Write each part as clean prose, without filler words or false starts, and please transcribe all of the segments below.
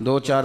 2-4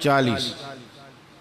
40,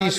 40,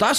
10